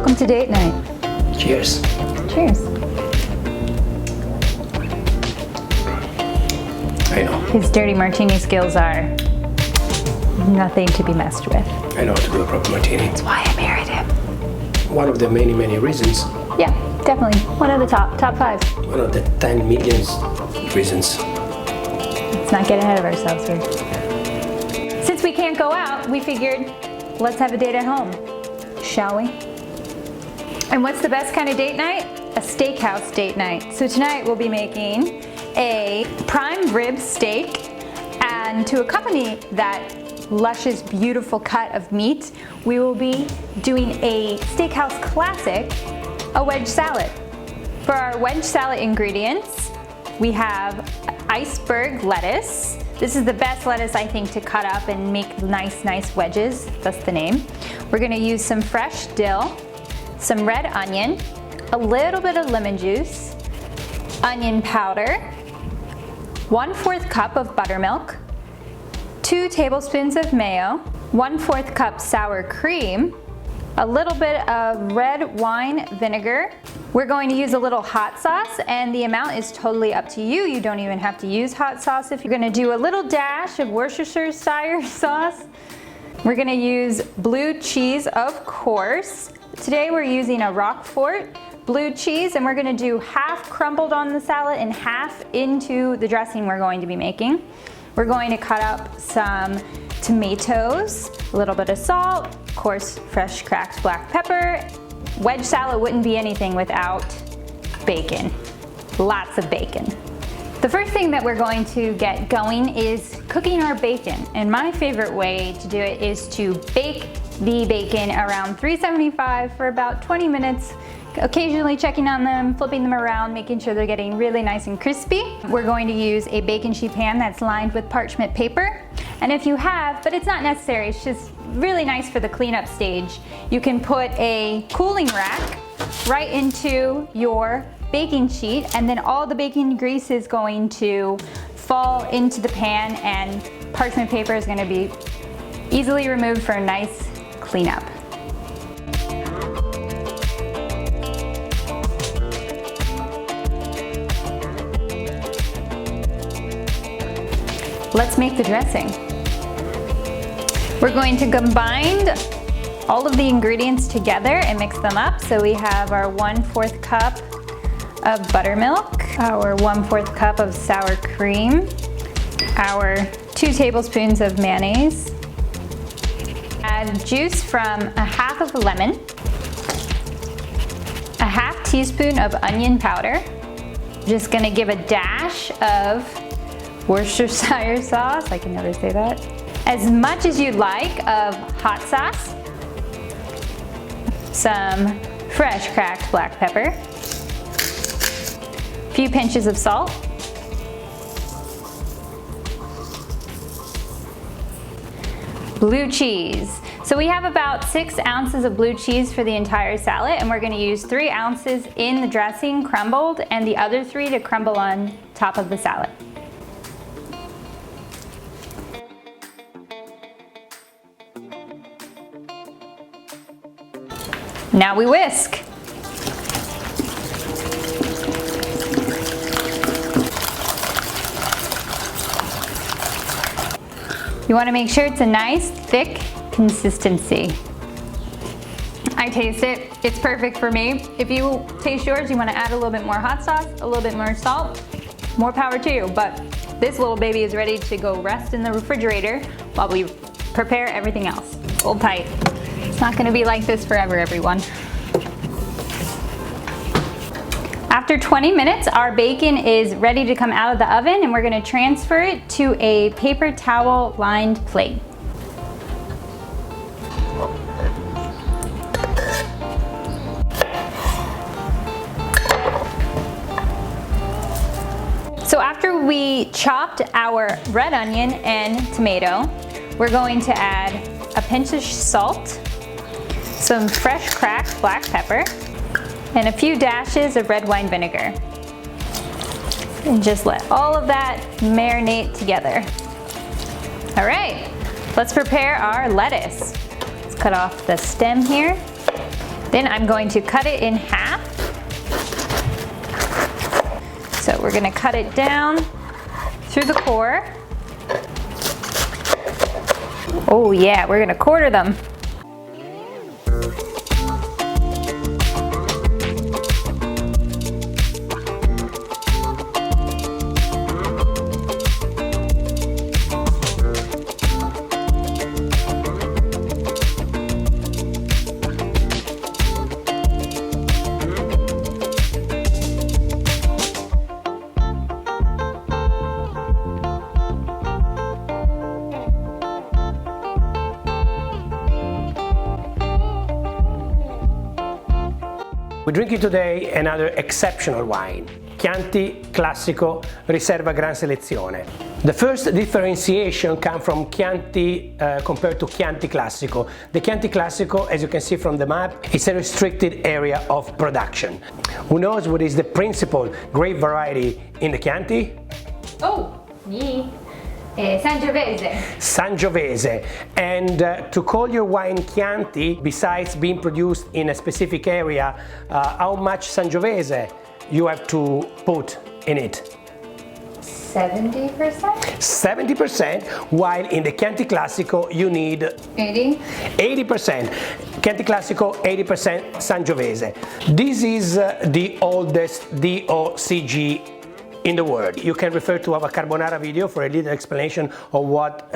Welcome to date night. Cheers. Cheers. I know. His dirty martini skills are nothing to be messed with. I know how to do a proper martini. That's why I married him. One of the many, many reasons. Yeah, definitely. One of the top 5. One of the 10 million reasons. Let's not get ahead of ourselves here. Since we can't go out, we figured let's have a date at home, shall we? And what's the best kind of date night? A steakhouse date night. So tonight we'll be making a prime rib steak, and to accompany that luscious, beautiful cut of meat, we will be doing a steakhouse classic, a wedge salad. For our wedge salad ingredients, we have iceberg lettuce. This is the best lettuce, I think, to cut up and make nice wedges. That's the name. We're gonna use some fresh dill, some red onion, a little bit of lemon juice, onion powder, 1/4 cup of buttermilk, 2 tablespoons of mayo, 1/4 cup sour cream, a little bit of red wine vinegar. We're going to use a little hot sauce, and the amount is totally up to you. You don't even have to use hot sauce. If you're gonna do a little dash of Worcestershire sauce, we're gonna use blue cheese, of course. Today we're using a Roquefort blue cheese, and we're gonna do half crumbled on the salad and half into the dressing we're going to be making. We're going to cut up some tomatoes, a little bit of salt, of course, fresh cracked black pepper. Wedge salad wouldn't be anything without bacon. Lots of bacon. The first thing that we're going to get going is cooking our bacon. And my favorite way to do it is to bake the bacon around 375 for about 20 minutes, occasionally checking on them, flipping them around, making sure they're getting really nice and crispy. We're going to use a bacon sheet pan that's lined with parchment paper. And if you have, but it's not necessary, it's just really nice for the cleanup stage, you can put a cooling rack right into your baking sheet, and then all the baking grease is going to fall into the pan, and parchment paper is going to be easily removed for a nice cleanup. Let's make the dressing. We're going to combine all of the ingredients together and mix them up. So we have our 1/4 cup of buttermilk, our 1/4 cup of sour cream, our 2 tablespoons of mayonnaise. Add juice from a half of a lemon, a half teaspoon of onion powder. Just gonna give a dash of Worcestershire sauce, I can never say that. As much as you'd like of hot sauce, some fresh cracked black pepper, a few pinches of salt, blue cheese. So we have about 6 ounces of blue cheese for the entire salad, and we're gonna use 3 ounces in the dressing crumbled and the other 3 to crumble on top of the salad. Now we whisk. You want to make sure it's a nice, thick consistency. I taste it. It's perfect for me. If you taste yours, you want to add a little bit more hot sauce, a little bit more salt, more power to you. But this little baby is ready to go rest in the refrigerator while we prepare everything else. Hold tight. It's not going to be like this forever, everyone. After 20 minutes, our bacon is ready to come out of the oven, and we're going to transfer it to a paper towel lined plate. So after we chopped our red onion and tomato, we're going to add a pinch of salt, some fresh cracked black pepper, and a few dashes of red wine vinegar. And just let all of that marinate together. All right, let's prepare our lettuce. Let's cut off the stem here. Then I'm going to cut it in half. So we're gonna cut it down through the core. Oh yeah, we're gonna quarter them. We're drinking today another exceptional wine, Chianti Classico Riserva Gran Selezione. The first differentiation comes from Chianti compared to Chianti Classico. The Chianti Classico, as you can see from the map, is a restricted area of production. Who knows what is the principal grape variety in the Chianti? Oh, me. Sangiovese. Sangiovese. And to call your wine Chianti, besides being produced in a specific area, how much Sangiovese you have to put in it? 70%? 70%, while in the Chianti Classico you need 80? 80%. Chianti Classico, 80% Sangiovese. This is the oldest DOCG in the world. You can refer to our carbonara video for a little explanation of what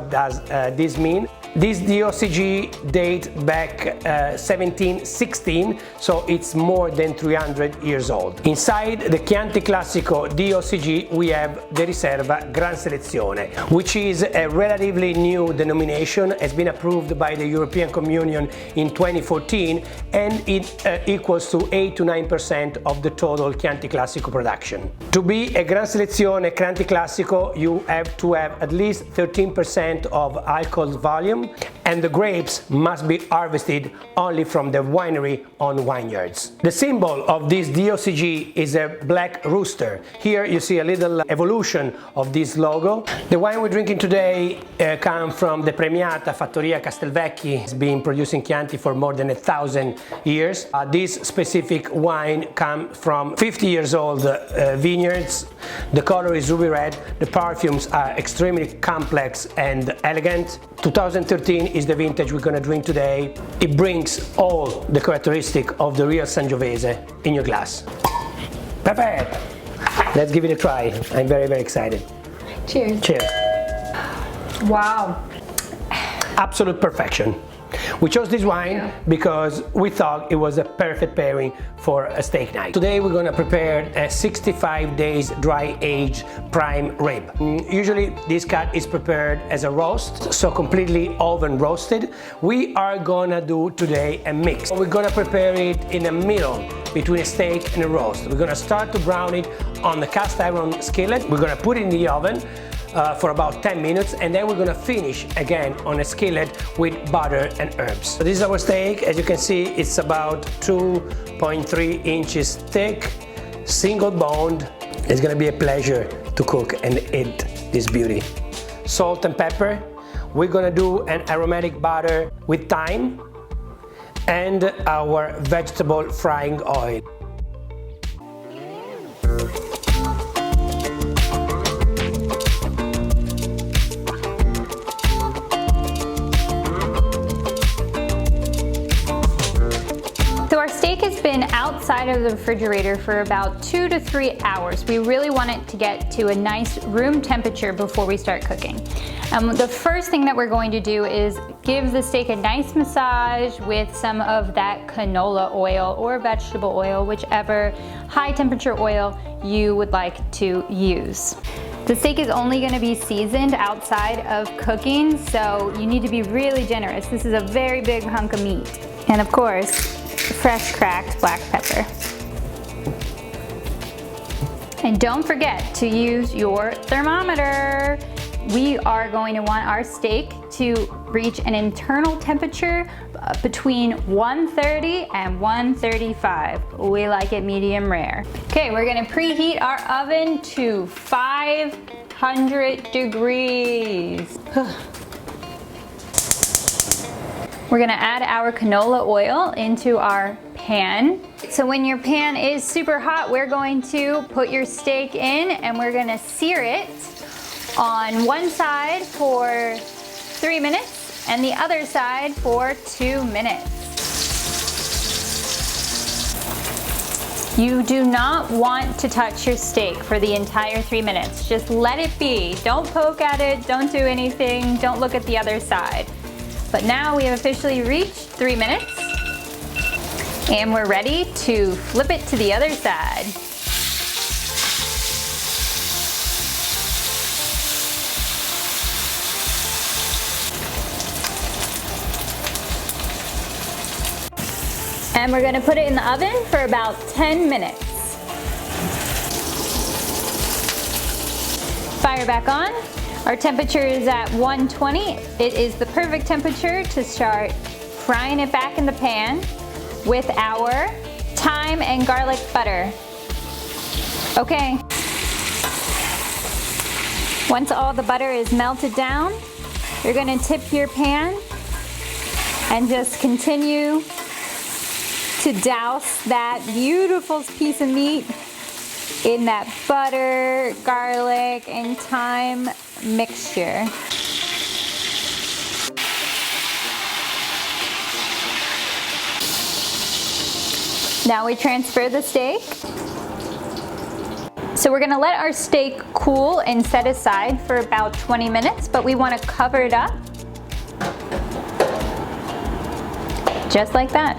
does this mean. This DOCG dates back 1716, so it's more than 300 years old. Inside the Chianti Classico DOCG we have the Riserva Gran Selezione, which is a relatively new denomination, has been approved by the European Communion in 2014, and it equals to 8 to 9% of the total Chianti Classico production. To be a Gran Selezione Chianti Classico, you have to have at least 13% of alcohol volume, and the grapes must be harvested only from the winery on vineyards. The symbol of this DOCG is a black rooster. Here you see a little evolution of this logo. The wine we're drinking today comes from the Premiata Fattoria Castelvecchi. It's been producing Chianti for more than 1,000 years. This specific wine comes from 50 years old vineyards. The color is ruby red. The perfumes are extremely complex and elegant. 2013 is the vintage we're going to drink today. It brings all the characteristics of the real Sangiovese in your glass. Perfect! Let's give it a try. I'm very, very excited. Cheers. Cheers. Wow. Absolute perfection. We chose this wine because we thought it was a perfect pairing for a steak night. Today we're going to prepare a 65 days dry aged prime rib. Usually this cut is prepared as a roast, so completely oven roasted. We are gonna do today a mix. We're gonna prepare it in the middle between a steak and a roast. We're gonna start to brown it on the cast iron skillet. We're gonna put it in the oven for about 10 minutes, and then we're gonna finish again on a skillet with butter and herbs. So this is our steak. As you can see, it's about 2.3 inches thick, single boned. It's gonna be a pleasure to cook and eat this beauty. Salt and pepper. We're gonna do an aromatic butter with thyme and our vegetable frying oil. Been outside of the refrigerator for about 2 to 3 hours. We really want it to get to a nice room temperature before we start cooking. The first thing that we're going to do is give the steak a nice massage with some of that canola oil or vegetable oil, whichever high temperature oil you would like to use. The steak is only going to be seasoned outside of cooking, so you need to be really generous. This is a very big hunk of meat. And of course, fresh cracked black pepper. And don't forget to use your thermometer. We are going to want our steak to reach an internal temperature between 130 and 135. We like it medium rare. Okay, we're gonna preheat our oven to 500 degrees. We're gonna add our canola oil into our pan. So when your pan is super hot, we're going to put your steak in and we're gonna sear it on one side for 3 minutes and the other side for 2 minutes. You do not want to touch your steak for the entire 3 minutes. Just let it be. Don't poke at it, don't do anything, don't look at the other side. But now we have officially reached 3 minutes and we're ready to flip it to the other side. And we're gonna put it in the oven for about 10 minutes. Fire back on. Our temperature is at 120. It is the perfect temperature to start frying it back in the pan with our thyme and garlic butter. Okay. Once all the butter is melted down, you're gonna tip your pan and just continue to douse that beautiful piece of meat in that butter, garlic, and thyme mixture. Now we transfer the steak. So we're gonna let our steak cool and set aside for about 20 minutes, but we wanna cover it up. Just like that.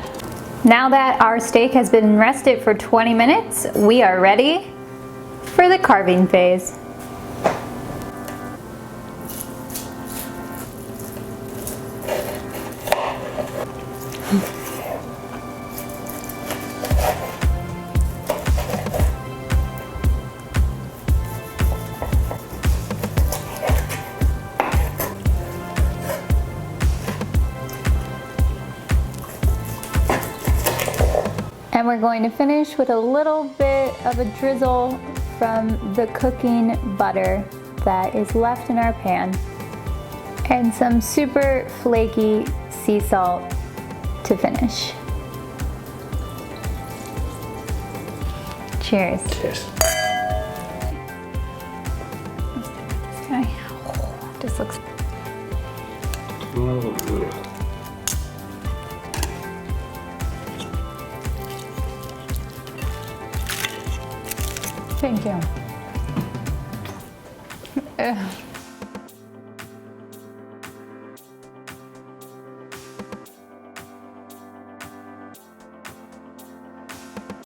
Now that our steak has been rested for 20 minutes, we are ready for the carving phase. And we're going to finish with a little bit of a drizzle from the cooking butter that is left in our pan and some super flaky sea salt to finish. Cheers. Cheers. This guy. Oh, this looks. Thank you.